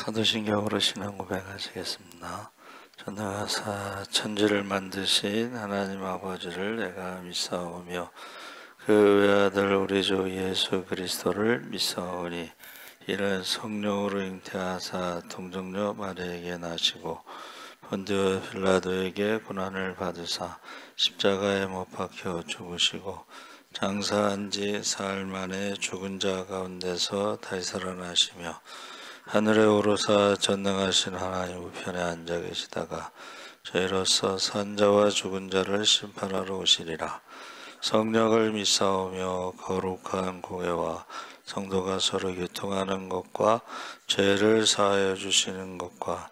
사도신경으로 신앙 고백하시겠습니다. 전능하사 천지를 만드신 하나님 아버지를 내가 믿사오며 그 외아들 우리 주 예수 그리스도를 믿사오니 이는 성령으로 잉태하사 동정녀 마리아에게 나시고 본디오 빌라도에게 고난을 받으사 십자가에 못 박혀 죽으시고 장사한 지 사흘 만에 죽은 자 가운데서 다시 살아나시며 하늘에 오르사 전능하신 하나님 우편에 앉아 계시다가 저희로서 산자와 죽은 자를 심판하러 오시리라. 성령을 믿사오며 거룩한 공회와 성도가 서로 교통하는 것과 죄를 사하여 주시는 것과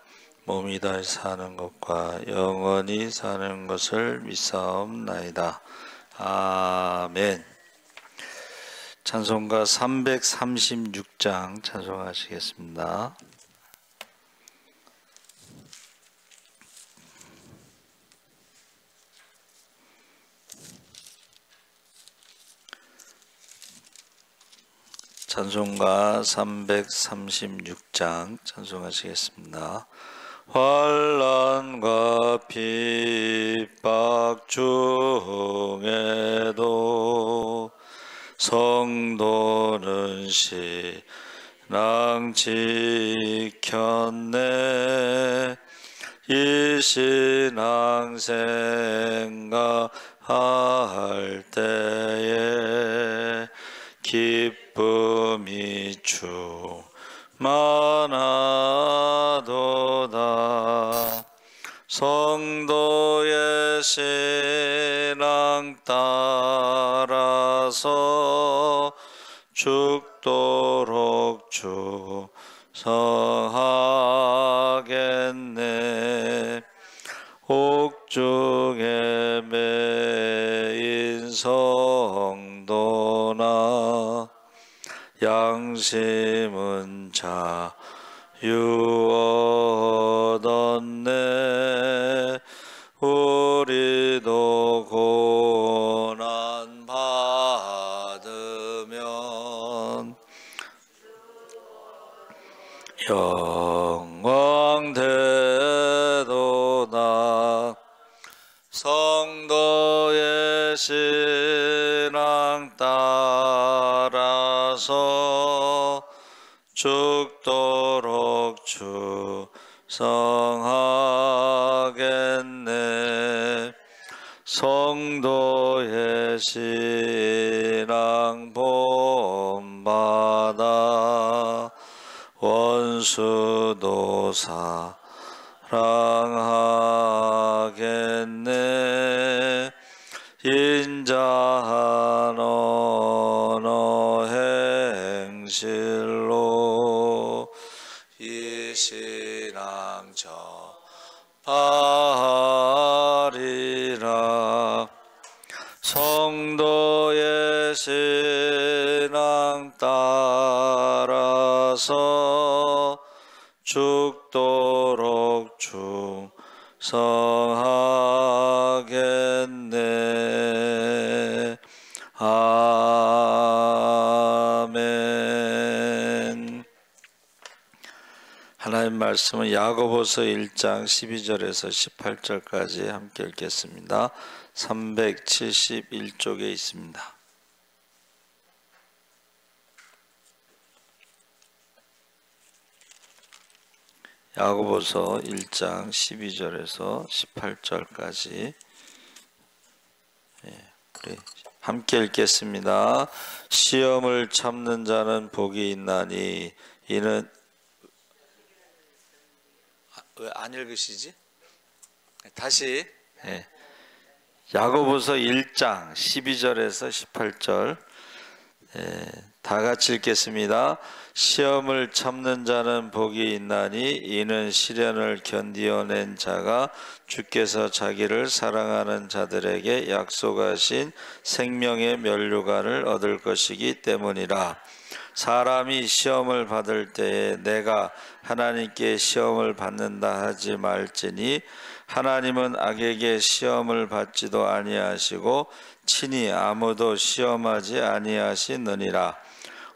몸이 다시 사는 것과 영원히 사는 것을 믿사옵나이다. 아멘. 찬송가 336장 찬송하시겠습니다. 찬송가 336장 찬송하시겠습니다. 환난과 핍박 중에도 성도는 신앙 지켰네. 이 신앙 생각할 때에 기쁨이 충만하도다. 성도의 신앙 따라서 죽도록 충성하겠네. 옥중에 매인 성도나 양심은 자유 얻었네. 우리도 고난 받으면 영광 되도다. 성도의 신앙 따라서 죽도록 충성하겠네. 성도의 신앙 본받아 원수도 사랑하겠네. 인자한 언어 행실로 이 신앙 전하리라. 성도의 신앙 따라서 죽도록 충성하겠네. 아멘. 하나님 말씀은 야고보서 1장 12절에서 18절까지 함께 읽겠습니다. 371쪽에 있습니다. 야고보서 1장 12절에서 18절까지 우리 함께 읽겠습니다. 시험을 참는 자는 복이 있나니 이는 왜 안 읽으시지? 다시 야고보서 1장 12절에서 18절 다 같이 읽겠습니다. 시험을 참는 자는 복이 있나니 이는 시련을 견디어낸 자가 주께서 자기를 사랑하는 자들에게 약속하신 생명의 면류관을 얻을 것이기 때문이라. 사람이 시험을 받을 때에 내가 하나님께 시험을 받는다 하지 말지니 하나님은 악에게 시험을 받지도 아니하시고 친히 아무도 시험하지 아니하시느니라.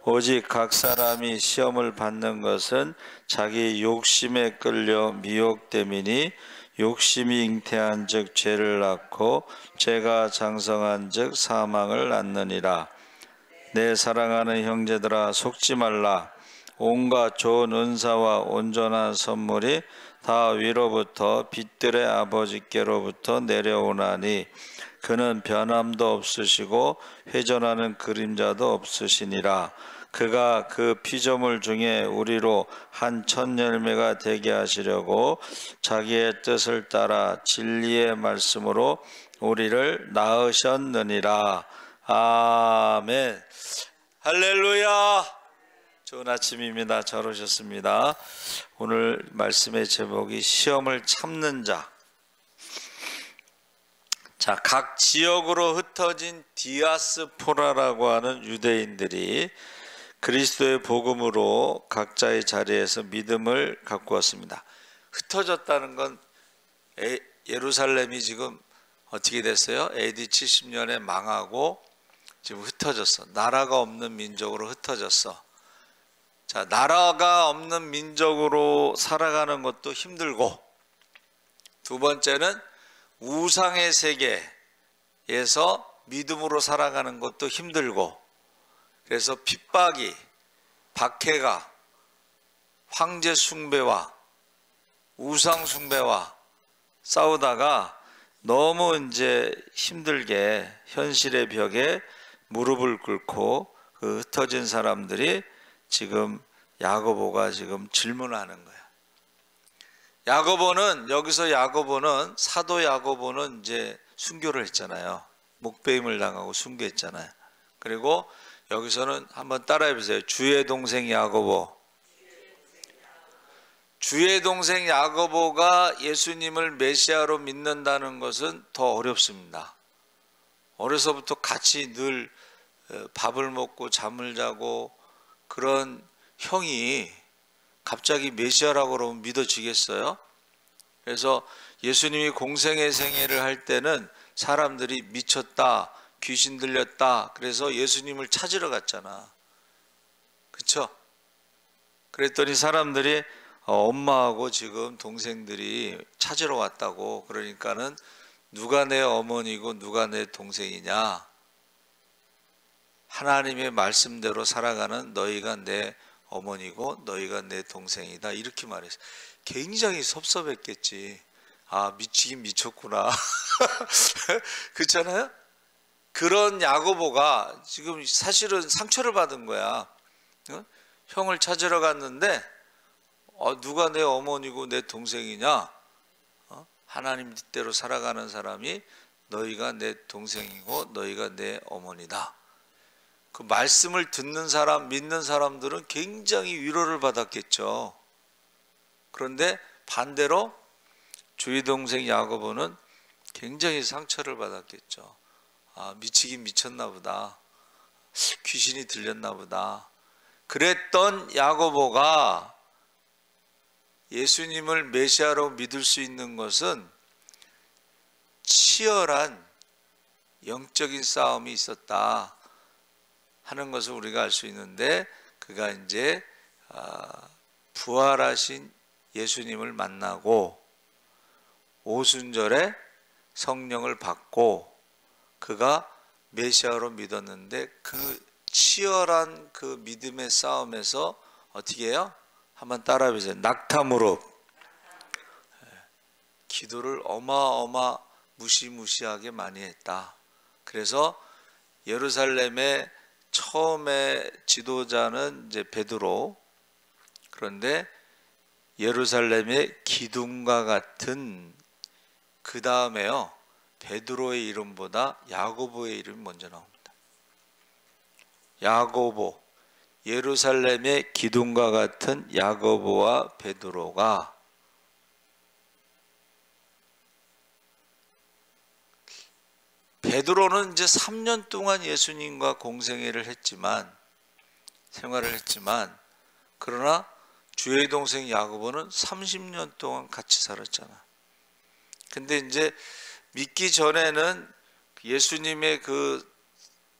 오직 각 사람이 시험을 받는 것은 자기 욕심에 끌려 미혹됨이니 욕심이 잉태한 즉 죄를 낳고 죄가 장성한 즉 사망을 낳느니라. 내 사랑하는 형제들아 속지 말라. 온갖 좋은 은사와 온전한 선물이 다 위로부터 빛들의 아버지께로부터 내려오나니 그는 변함도 없으시고 회전하는 그림자도 없으시니라. 그가 그 피조물 중에 우리로 한 첫 열매가 되게 하시려고 자기의 뜻을 따라 진리의 말씀으로 우리를 낳으셨느니라. 아멘. 할렐루야. 좋은 아침입니다. 잘 오셨습니다. 오늘 말씀의 제목이 시험을 참는 자. 자, 각 지역으로 흩어진 디아스포라라고 하는 유대인들이 그리스도의 복음으로 각자의 자리에서 믿음을 갖고 왔습니다. 흩어졌다는 건 예루살렘이 지금 어떻게 됐어요? AD 70년에 망하고 지금 흩어졌어. 나라가 없는 민족으로 ht어졌어. 자, 나라가 없는 민족으로 살아가는 것도 힘들고, 두 번째는 우상의 세계에서 믿음으로 살아가는 것도 힘들고, 그래서 핍박이, 박해가 황제 숭배와 우상 숭배와 싸우다가 너무 이제 힘들게 현실의 벽에 무릎을 꿇고 그 흩어진 사람들이 지금 야고보가 지금 질문하는 거야. 야고보는, 여기서 야고보는, 사도 야고보는 이제 순교를 했잖아요. 목배임을 당하고 순교했잖아요. 그리고 여기서는 한번 따라해 보세요. 주의 동생 야고보. 주의 동생 야고보가 예수님을 메시아로 믿는다는 것은 더 어렵습니다. 어려서부터 같이 늘 밥을 먹고 잠을 자고 그런 형이 갑자기 메시아라고 그러면 믿어지겠어요? 그래서 예수님이 공생애 생애를 할 때는 사람들이 미쳤다, 귀신 들렸다, 그래서 예수님을 찾으러 갔잖아. 그쵸? 그랬더니 사람들이 엄마하고 지금 동생들이 찾으러 왔다고. 그러니까는 누가 내 어머니고 누가 내 동생이냐? 하나님의 말씀대로 살아가는 너희가 내 어머니고 너희가 내 동생이다, 이렇게 말했어요. 굉장히 섭섭했겠지. 아, 미치긴 미쳤구나. 그렇잖아요? 그런 야고보가 지금 사실은 상처를 받은 거야. 형을 찾으러 갔는데 누가 내 어머니고 내 동생이냐? 하나님 뜻대로 살아가는 사람이 너희가 내 동생이고 너희가 내 어머니다. 그 말씀을 듣는 사람, 믿는 사람들은 굉장히 위로를 받았겠죠. 그런데 반대로 주의 동생 야고보는 굉장히 상처를 받았겠죠. 아, 미치긴 미쳤나 보다. 귀신이 들렸나 보다. 그랬던 야고보가 예수님을 메시아로 믿을 수 있는 것은 치열한 영적인 싸움이 있었다 하는 것을 우리가 알 수 있는데, 그가 이제 부활하신 예수님을 만나고 오순절에 성령을 받고 그가 메시아로 믿었는데, 그 치열한 그 믿음의 싸움에서 어떻게 해요? 한번 따라해 보세요. 낙타무릎. 기도를 무시무시하게 많이 했다. 그래서 예루살렘의 처음에 지도자는 이제 베드로. 그런데 예루살렘의 기둥과 같은, 그 다음에요, 베드로의 이름보다 야고보의 이름이 먼저 나옵니다. 야고보, 예루살렘의 기둥과 같은 야고보와 베드로가 베드로는 이제 3년 동안 예수님과 공생애를 했지만, 생활을 했지만, 그러나 주의 동생 야고보는 30년 동안 같이 살았잖아. 근데 이제 믿기 전에는 예수님의 그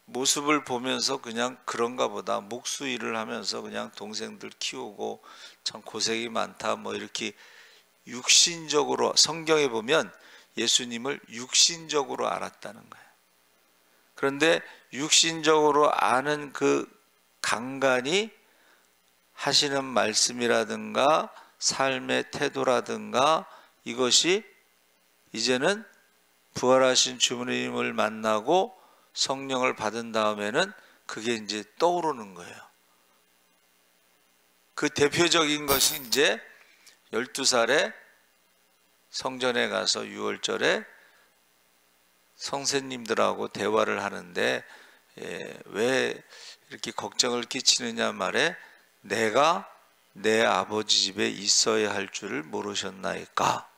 모습을 보면서 그냥 그런가 보다, 목수 일을 하면서 그냥 동생들 키우고 참 고생이 많다, 뭐 이렇게 육신적으로, 성경에 보면 예수님을 육신적으로 알았다는 거예요. 그런데 육신적으로 아는 그 간간이 하시는 말씀이라든가 삶의 태도라든가 이것이 이제는 부활하신 주님을 만나고 성령을 받은 다음에는 그게 이제 떠오르는 거예요. 그 대표적인 것이 이제 12살에 성전에 가서 유월절에 선생님들하고 대화를 하는데, 왜 이렇게 걱정을 끼치느냐 말에 내가 내 아버지 집에 있어야 할 줄을 모르셨나이까.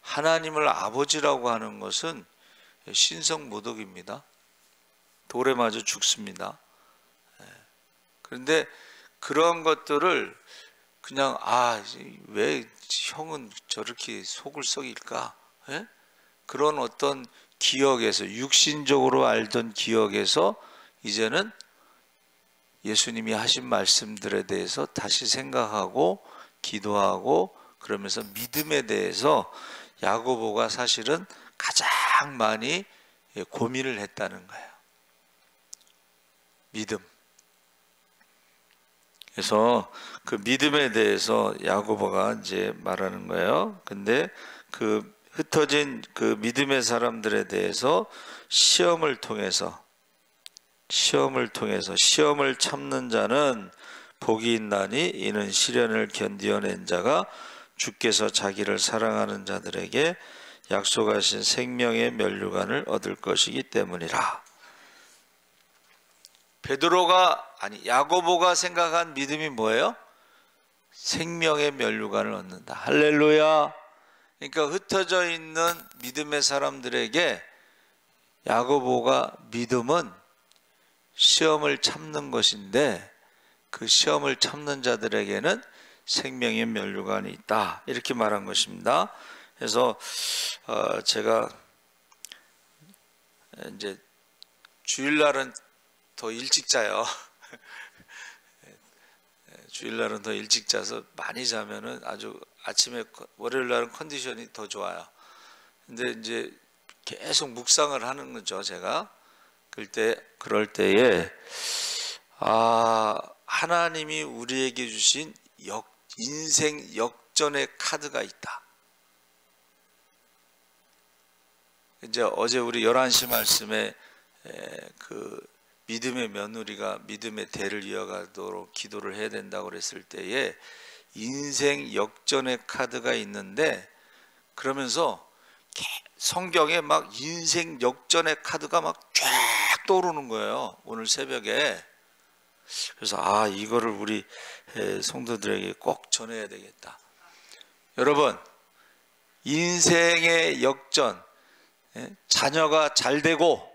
하나님을 아버지라고 하는 것은 신성모독입니다. 돌에 맞아 죽습니다. 그런데 그런 것들을 그냥 왜 형은 저렇게 속을 썩일까? 그런 어떤 기억에서, 육신적으로 알던 기억에서 이제는 예수님이 하신 말씀들에 대해서 다시 생각하고 기도하고 그러면서 믿음에 대해서 야고보가 사실은 가장 많이 고민을 했다는 거예요. 믿음. 그래서 그 믿음에 대해서 야고보가 이제 말하는 거예요. 근데 그 흩어진 그 믿음의 사람들에 대해서 시험을 통해서 시험을 참는 자는 복이 있나니 이는 시련을 견디어낸 자가 주께서 자기를 사랑하는 자들에게 약속하신 생명의 면류관을 얻을 것이기 때문이라. 야고보가 생각한 믿음이 뭐예요? 생명의 면류관을 얻는다. 할렐루야. 그러니까 흩어져 있는 믿음의 사람들에게 야고보가 믿음은 시험을 참는 것인데, 그 시험을 참는 자들에게는 생명의 면류관이 있다, 이렇게 말한 것입니다. 그래서 제가 이제 주일날은 더 일찍 자요. 주일날은 더 일찍 자서 많이 자면은 아주 아침에, 월요일날은 컨디션이 더 좋아요. 근데 이제 계속 묵상을 하는 거죠, 제가. 그럴 때에 하나님이 우리에게 주신 인생 역전의 카드가 있다. 이제 어제 우리 11시 말씀에 그 믿음의 며느리가 믿음의 대를 이어가도록 기도를 해야 된다고 그랬을 때에 인생 역전의 카드가 있는데, 그러면서 성경에 막 인생 역전의 카드가 막 쫙 떠오르는 거예요, 오늘 새벽에. 그래서 이거를 우리 성도들에게 꼭 전해야 되겠다. 여러분, 인생의 역전, 자녀가 잘 되고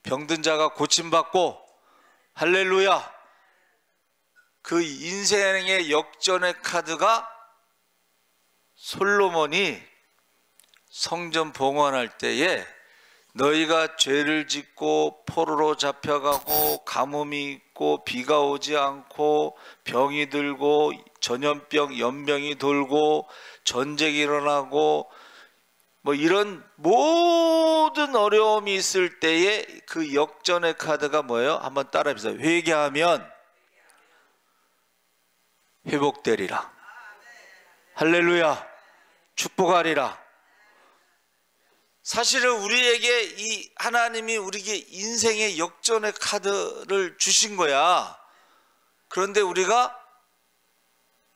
병든 자가 고침받고, 할렐루야, 그 인생의 역전의 카드가 솔로몬이 성전 봉헌할 때에 너희가 죄를 짓고 포로로 잡혀가고 가뭄이 있고 비가 오지 않고 병이 들고 전염병, 연병이 돌고 전쟁이 일어나고 뭐 이런 모든 어려움이 있을 때에 그 역전의 카드가 뭐예요? 한번 따라해보세요. 회개하면 회복되리라. 할렐루야. 축복하리라. 사실은 우리에게 이 하나님이 우리에게 인생의 역전의 카드를 주신 거야. 그런데 우리가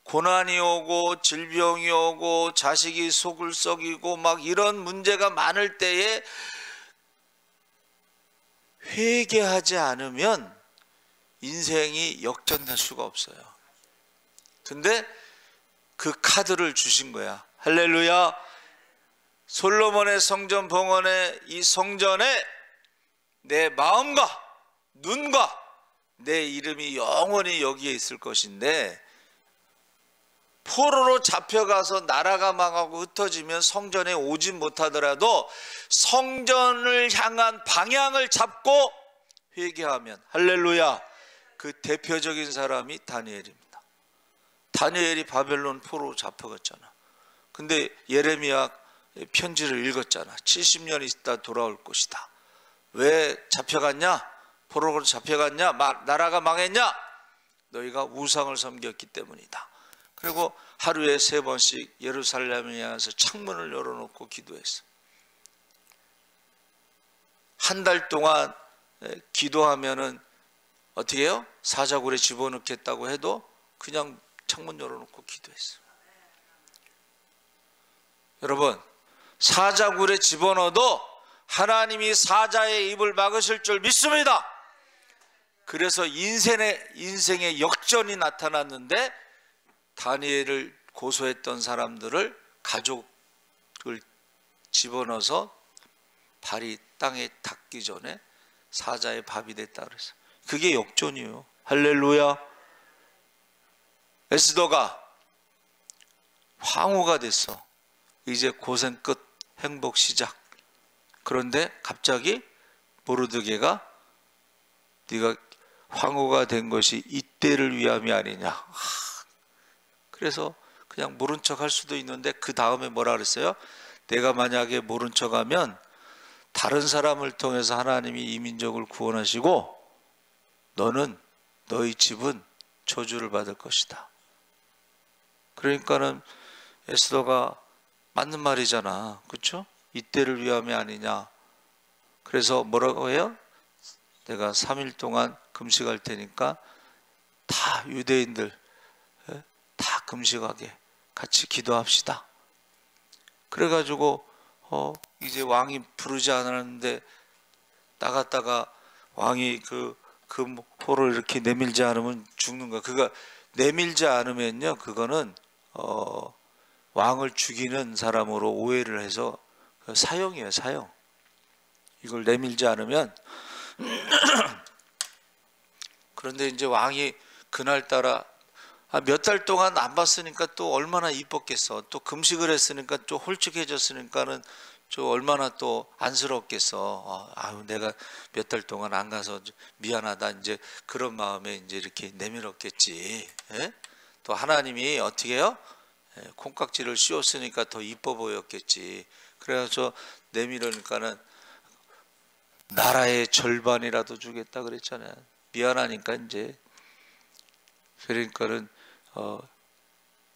고난이 오고 질병이 오고 자식이 속을 썩이고 막 이런 문제가 많을 때에 회개하지 않으면 인생이 역전될 수가 없어요. 근데 그 카드를 주신 거야. 할렐루야. 솔로몬의 성전 봉헌의 이 성전에 내 마음과 눈과 내 이름이 영원히 여기에 있을 것인데, 포로로 잡혀가서 나라가 망하고 흩어지면 성전에 오지 못하더라도 성전을 향한 방향을 잡고 회개하면. 할렐루야. 그 대표적인 사람이 다니엘입니다. 다니엘이 바벨론 포로로 잡혀갔잖아. 근데 예레미야 편지를 읽었잖아. 70년 있다 돌아올 것이다. 왜 잡혀갔냐? 포로로 잡혀갔냐? 나라가 망했냐? 너희가 우상을 섬겼기 때문이다. 그리고 하루에 3번씩 예루살렘에 향해서 창문을 열어놓고 기도했어. 한 달 동안 기도하면은 어떻게 해요? 사자굴에 집어넣겠다고 해도 그냥 창문 열어놓고 기도했어. 여러분, 사자굴에 집어넣어도 하나님이 사자의 입을 막으실 줄 믿습니다. 그래서 인생의 역전이 나타났는데, 다니엘을 고소했던 사람들을 가족을 집어넣어서 발이 땅에 닿기 전에 사자의 밥이 됐다 그랬어. 그게 역전이에요. 할렐루야. 에스더가 황후가 됐어. 이제 고생 끝, 행복 시작. 그런데 갑자기 모르드게가 네가 황후가 된 것이 이때를 위함이 아니냐. 그래서 그냥 모른 척 할 수도 있는데, 그 다음에 뭐라 그랬어요? 내가 만약에 모른 척 하면 다른 사람을 통해서 하나님이 이 민족을 구원하시고 너희 집은 저주를 받을 것이다. 그러니까는 에스더가 맞는 말이잖아. 그렇죠? 이때를 위함이 아니냐. 그래서 뭐라고 해요? 내가 3일 동안 금식할 테니까 다 유대인들 다 금식하게 같이 기도합시다. 그래가지고 이제 왕이 부르지 않았는데 나갔다가 왕이 그 포를 이렇게 내밀지 않으면 죽는 거야. 그가 내밀지 않으면요, 그거는 왕을 죽이는 사람으로 오해를 해서 사형이에요, 사형. 이걸 내밀지 않으면. 그런데 이제 왕이 그날따라 몇 달 동안 안 봤으니까 또 얼마나 이뻤겠어. 또 금식을 했으니까 또 홀쭉해졌으니까는 저 얼마나 또 안쓰럽겠어. 아유, 내가 몇 달 동안 안 가서 미안하다. 이제 그런 마음에 이제 이렇게 내밀었겠지. 예? 또 하나님이 어떻게 해요? 콩깍지를 씌웠으니까 더 이뻐 보였겠지. 그래서 내밀으니까는 나라의 절반이라도 주겠다 그랬잖아요. 미안하니까 이제. 그러니까는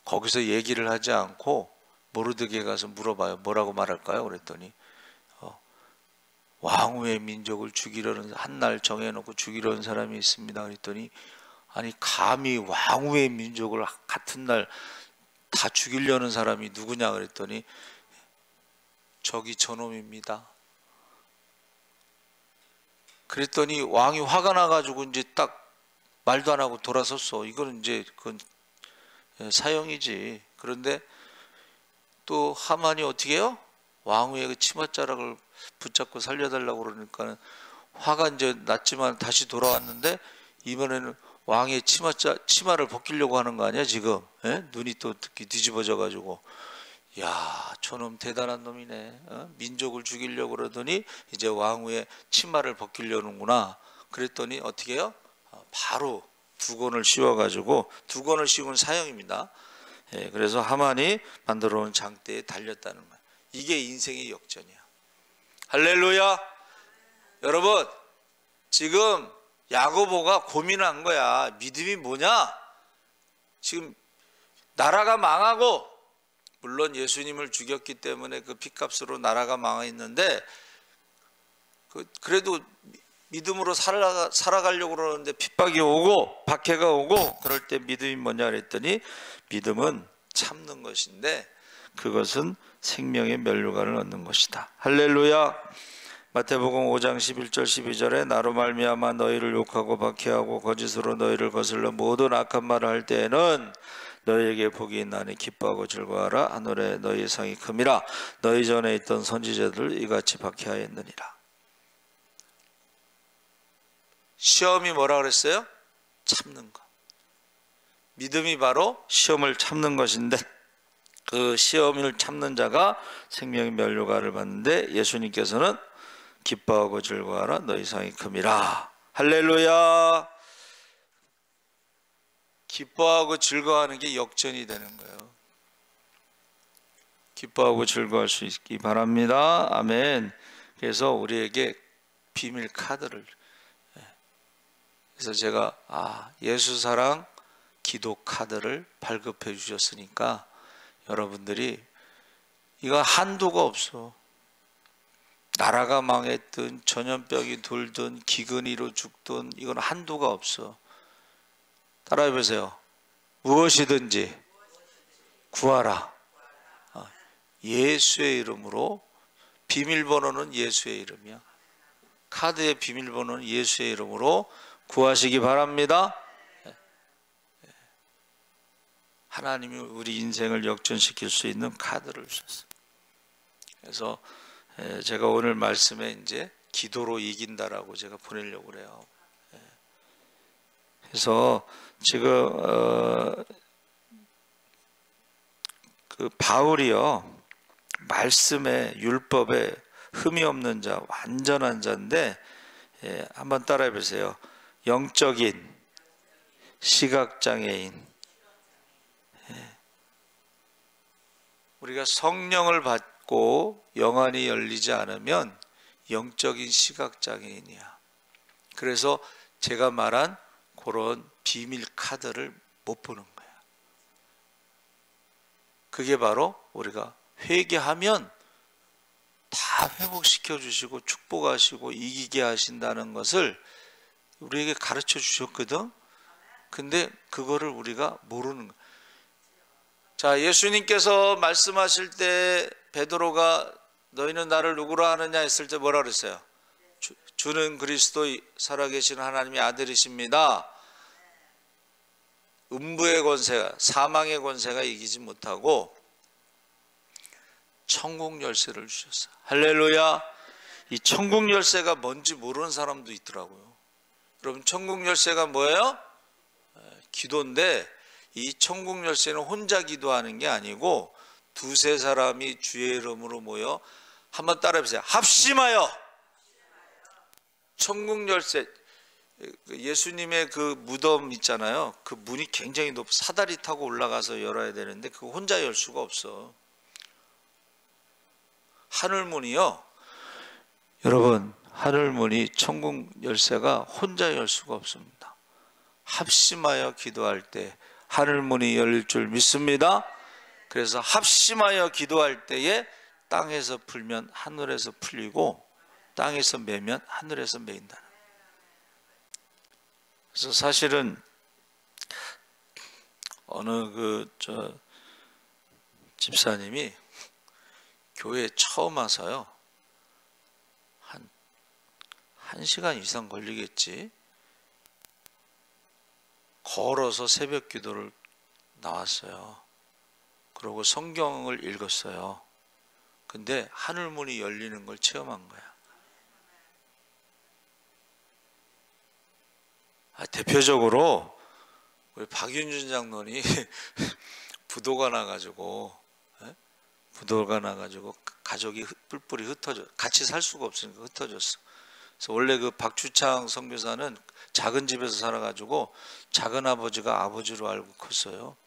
거기서 얘기를 하지 않고 모르드게 가서 물어봐요. 뭐라고 말할까요? 그랬더니 왕후의 민족을 죽이려는, 한 날 정해놓고 죽이려는 사람이 있습니다. 그랬더니 아니, 감히 왕후의 민족을 같은 날 다 죽이려는 사람이 누구냐 그랬더니 저기 저놈입니다. 그랬더니 왕이 화가 나가지고 이제 딱 말도 안 하고 돌아섰어. 이거는 이제 그건 사형이지. 그런데 또 하만이 어떻게 해요? 왕후의 그 치맛자락을 붙잡고 살려달라고 그러니까는 화가 이제 났지만 다시 돌아왔는데, 이번에는 왕의 치마를 벗기려고 하는 거 아니야 지금? 예? 눈이 또 뒤집어져 가지고, 야, 저놈 대단한 놈이네. 민족을 죽이려고 그러더니 이제 왕후의 치마를 벗기려는구나. 그랬더니 어떻게 해요? 바로 두건을 씌워가지고, 두건을 씌운 사형입니다. 예, 그래서 하만이 만들어 놓은 장대에 달렸다는 거예요. 이게 인생의 역전이야. 할렐루야. 여러분, 지금 야고보가 고민한 거야. 믿음이 뭐냐? 지금 나라가 망하고, 물론 예수님을 죽였기 때문에 그 핏값으로 나라가 망했는데, 그래도 믿음으로 살아가려고 그러는데 핍박이 오고 박해가 오고, 그럴 때 믿음이 뭐냐 그랬더니 믿음은 참는 것인데 그것은 생명의 면류관을 얻는 것이다. 할렐루야. 마태복음 5장 11절 12절에 나로 말미암아 너희를 욕하고 박해하고 거짓으로 너희를 거슬러 모든 악한 말을 할 때에는 너희에게 복이 있나니 기뻐하고 즐거워하라. 하늘에 너희의 상이 큼이라. 너희 전에 있던 선지자들 이같이 박해하였느니라. 시험이 뭐라 그랬어요? 참는 것. 믿음이 바로 시험을 참는 것인데, 그 시험을 참는 자가 생명의 면류관을 받는데, 예수님께서는 기뻐하고 즐거워하라. 너희 상이 큼이라. 할렐루야. 기뻐하고 즐거워하는 게 역전이 되는 거예요. 기뻐하고 즐거워할 수 있기 바랍니다. 아멘. 그래서 우리에게 비밀 카드를, 그래서 제가 예수 사랑 기도 카드를 발급해 주셨으니까 여러분들이, 이거 한도가 없어. 나라가 망했든 전염병이 돌든 기근이로 죽든 이건 한도가 없어. 따라해 보세요. 무엇이든지 구하라. 예수의 이름으로. 비밀번호는 예수의 이름이야. 카드의 비밀번호는 예수의 이름으로 구하시기 바랍니다. 하나님이 우리 인생을 역전시킬 수 있는 카드를 주셨어요. 그래서 제가 오늘 말씀에 이제 기도로 이긴다라고 제가 보내려고 그래요. 그래서 지금 그 바울이요, 말씀에 율법에 흠이 없는 자, 완전한 자인데, 한번 따라해 보세요. 영적인 시각장애인. 우리가 성령을 받고 영안이 열리지 않으면 영적인 시각장애인이야. 그래서 제가 말한 그런 비밀 카드를 못 보는 거야. 그게 바로 우리가 회개하면 다 회복시켜 주시고 축복하시고 이기게 하신다는 것을 우리에게 가르쳐 주셨거든. 근데 그거를 우리가 모르는 거야. 자, 예수님께서 말씀하실 때 베드로가 너희는 나를 누구라 하느냐 했을 때 뭐라 그랬어요? 주는 그리스도 살아계신 하나님의 아들이십니다. 음부의 권세가, 사망의 권세가 이기지 못하고 천국 열쇠를 주셨어요. 할렐루야. 이 천국 열쇠가 뭔지 모르는 사람도 있더라고요. 여러분, 천국 열쇠가 뭐예요? 기도인데, 이 천국 열쇠는 혼자 기도하는 게 아니고 두세 사람이 주의 이름으로 모여, 한번 따라해 보세요. 합심하여. 천국 열쇠, 예수님의 그 무덤 있잖아요. 그 문이 굉장히 높고 사다리 타고 올라가서 열어야 되는데 그거 혼자 열 수가 없어. 하늘문이요, 여러분, 하늘문이 천국 열쇠가 혼자 열 수가 없습니다. 합심하여 기도할 때 하늘문이 열릴 줄 믿습니다. 그래서 합심하여 기도할 때에 땅에서 풀면 하늘에서 풀리고 땅에서 매면 하늘에서 매인다는. 그래서 사실은 어느 집사님이 교회에 처음 와서요, 한 1시간 이상 걸리겠지, 걸어서 새벽 기도를 나왔어요. 그리고 성경을 읽었어요. 근데 하늘문이 열리는 걸 체험한 거야. 대표적으로 우리 박윤준 장로님 부도가 나가지고 가족이 뿔뿔이 흩어져, 같이 살 수가 없으니까 흩어졌어. 그래서 원래 그 박주창 선교사는 작은 집에서 살아가지고 작은 아버지가 아버지로 알고 컸어요.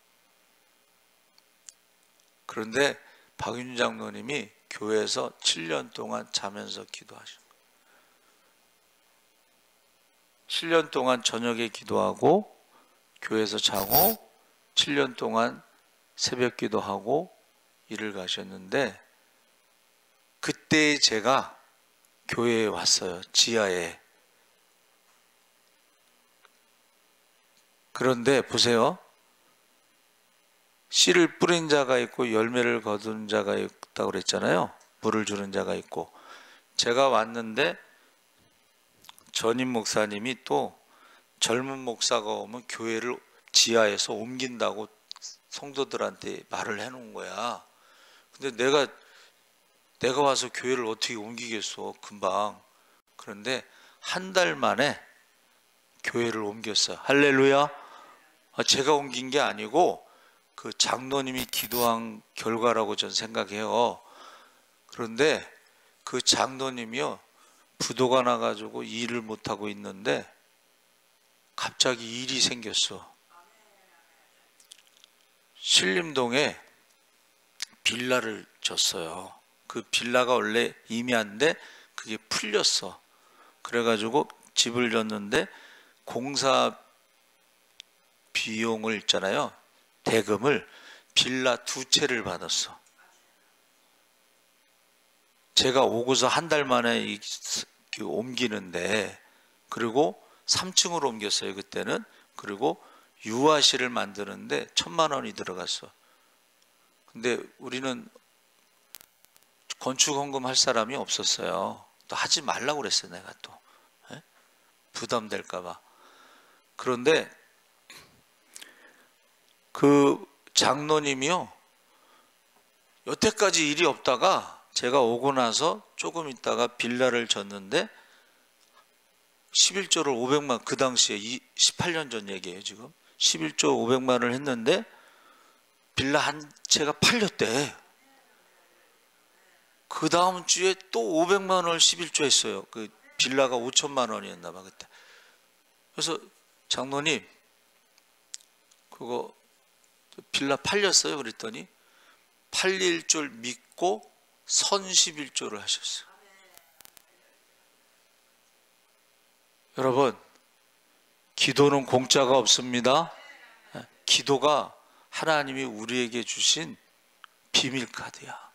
그런데 박윤준 장로님이 교회에서 7년 동안 자면서 기도하신 거예요. 7년 동안 저녁에 기도하고 교회에서 자고 7년 동안 새벽 기도하고 일을 가셨는데, 그때 제가 교회에 왔어요. 지하에. 그런데 보세요. 씨를 뿌린 자가 있고 열매를 거둔 자가 있다고 그랬잖아요. 물을 주는 자가 있고. 제가 왔는데 전임 목사님이 또 젊은 목사가 오면 교회를 지하에서 옮긴다고 성도들한테 말을 해놓은 거야. 근데 내가 와서 교회를 어떻게 옮기겠어, 금방. 그런데 한 달 만에 교회를 옮겼어요. 할렐루야. 제가 옮긴 게 아니고 그 장로님이 기도한 결과라고 저는 생각해요. 그런데 그 장로님이요, 부도가 나가지고 일을 못하고 있는데 갑자기 일이 생겼어. 신림동에 빌라를 줬어요. 그 빌라가 원래 임야인데 그게 풀렸어. 그래가지고 집을 줬는데 공사 비용을 있잖아요, 대금을 빌라 2채를 받았어. 제가 오고서 한 달 만에 옮기는데, 그리고 3층으로 옮겼어요 그때는. 그리고 유아실을 만드는데 1,000만 원이 들어갔어. 근데 우리는 건축 헌금 할 사람이 없었어요. 또 하지 말라고 그랬어요 내가. 또 부담될까 봐. 그런데 그 장로님이요, 여태까지 일이 없다가 제가 오고 나서 조금 있다가 빌라를 줬는데 11조를 500만, 그 당시에 18년 전 얘기예요 지금. 11조 500만을 했는데 빌라 한 채가 팔렸대. 그 다음 주에 또 500만 원을 11조 했어요. 그 빌라가 5천만 원이었나 봐 그때. 그래서 장로님 그거 빌라 팔렸어요 그랬더니 팔릴 줄 믿고 선 11조를 하셨어요. 여러분, 기도는 공짜가 없습니다. 기도가 하나님이 우리에게 주신 비밀 카드야.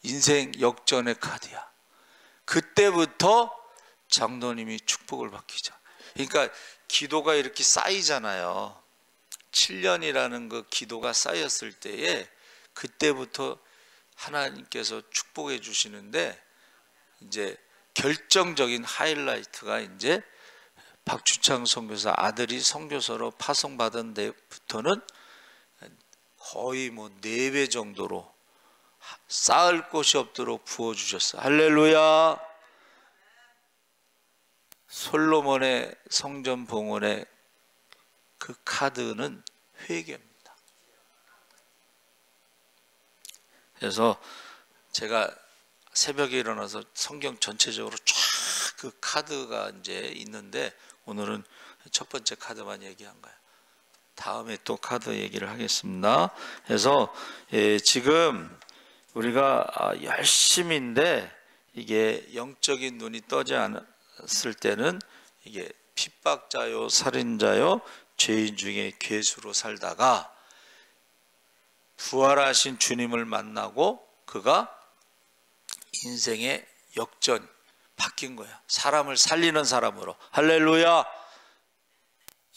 인생 역전의 카드야. 그때부터 장로님이 축복을 받기 전. 그러니까 기도가 이렇게 쌓이잖아요. 7년이라는 그 기도가 쌓였을 때에 그때부터 하나님께서 축복해 주시는데, 이제 결정적인 하이라이트가 이제 박주창 선교사 아들이 선교사로 파송받은 데부터는 거의 뭐 4배 정도로 쌓을 곳이 없도록 부어주셨어요. 할렐루야. 솔로몬의 성전 봉헌의 그 카드는 회개입니다. 그래서 제가 새벽에 일어나서 성경 전체적으로 쫙 그 카드가 이제 있는데, 오늘은 첫 번째 카드만 얘기한 거예요. 다음에 또 카드 얘기를 하겠습니다. 그래서 지금 우리가 열심인데 이게 영적인 눈이 떠지 않았을 때는 이게 핍박자요, 살인자요, 죄인 중에 괴수로 살다가 부활하신 주님을 만나고 그가 인생의 역전 바뀐 거야. 사람을 살리는 사람으로. 할렐루야.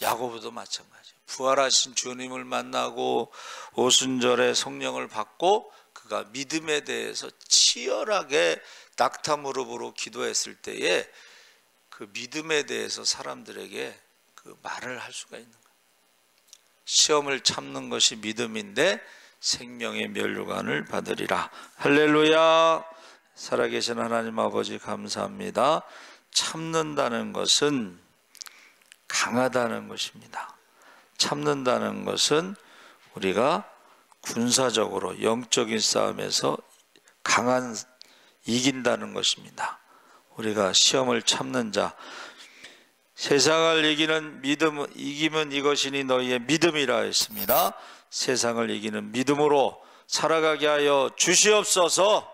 야고보도 마찬가지야. 부활하신 주님을 만나고 오순절에 성령을 받고 그가 믿음에 대해서 치열하게 낙타 무릎으로 기도했을 때에 그 믿음에 대해서 사람들에게 그 말을 할 수가 있는 거야. 시험을 참는 것이 믿음인데 생명의 면류관을 받으리라. 할렐루야. 살아계신 하나님 아버지 감사합니다. 참는다는 것은 강하다는 것입니다. 참는다는 것은 우리가 군사적으로 영적인 싸움에서 이긴다는 것입니다. 우리가 시험을 참는 자, 세상을 이기는 믿음, 이기면 이것이니 너희의 믿음이라 했습니다. 세상을 이기는 믿음으로 살아가게 하여 주시옵소서.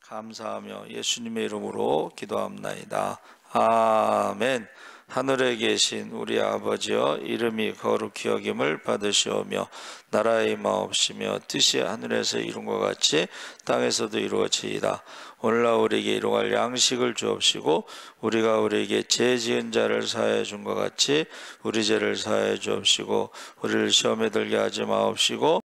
감사하며 예수님의 이름으로 기도합나이다. 아멘. 하늘에 계신 우리 아버지여, 이름이 거룩히 여김을 받으시오며 나라의 임하옵시며 뜻이 하늘에서 이룬 것 같이 땅에서도 이루어지이다. 오늘날 우리에게 일용할 양식을 주옵시고 우리가 우리에게 죄 지은 자를 사하여 준 것 같이 우리 죄를 사하여 주옵시고 우리를 시험에 들게 하지 마옵시고